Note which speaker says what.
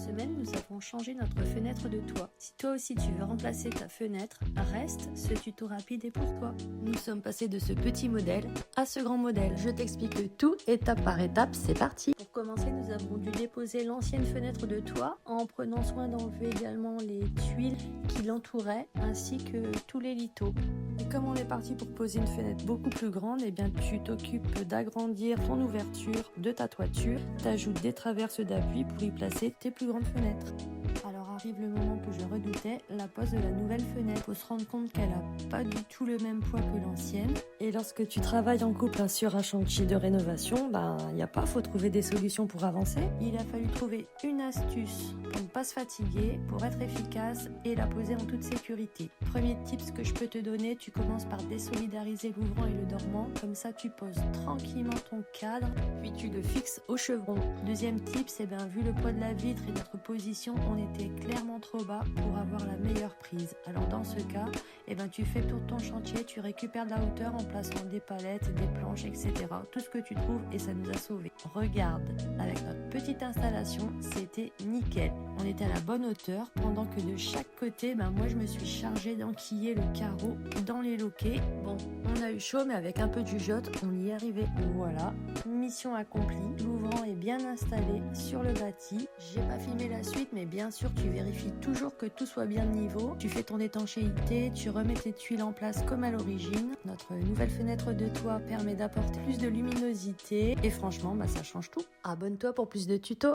Speaker 1: semaine, nous avons changé notre fenêtre de toit. Si toi aussi tu veux remplacer ta fenêtre, reste, ce tuto rapide est pour toi. Nous sommes passés de ce petit modèle à ce grand modèle. Je t'explique tout étape par étape, c'est parti. Pour commencer, nous avons dû déposer l'ancienne fenêtre de toit en prenant soin d'enlever également les tuiles qui l'entouraient ainsi que tous les lithos. Et comme on est parti pour poser une fenêtre beaucoup plus grande, eh bien tu t'occupes d'agrandir ton ouverture de ta toiture, t'ajoutes des traverses d'appui pour y placer tes plus grandes fenêtres. Alors arrive le moment que je redoutais, la pose de la nouvelle fenêtre. Faut se rendre compte qu'elle n'a pas du tout le même poids que l'ancienne. Et lorsque tu travailles en couple sur un chantier de rénovation, il n'y a pas, faut trouver des solutions pour avancer. Il a fallu trouver une astuce pour ne pas se fatiguer, pour être efficace et la poser en toute sécurité. Premier tips que je peux te donner, tu commences par désolidariser l'ouvrant et le dormant. Comme ça, tu poses tranquillement ton cadre, puis tu le fixes au chevron. Deuxième tips, vu le poids de la vitre et notre position, on était clairement trop bas pour avoir la meilleure prise. Alors dans ce cas, tu fais pour ton chantier, tu récupères de la hauteur en plaçant des palettes, des planches, etc. Tout ce que tu trouves et ça nous a sauvés. Regarde, avec notre petite installation, c'était nickel. On était à la bonne hauteur pendant que de chaque côté, moi je me suis chargée d'enquiller le carreau dans les loquets. Bon, on a eu chaud mais avec un peu de jugeote, on y est arrivé. Voilà, mission accomplie. L'ouvrant est bien installé sur le bâti. J'ai pas filmé la suite mais bien sûr tu vérifies toujours que tout soit bien de niveau. Tu fais ton étanchéité, tu remets tes tuiles en place comme à l'origine. Notre nouvelle fenêtre de toit permet d'apporter plus de luminosité et franchement ça change tout. Abonne-toi pour plus de tutos.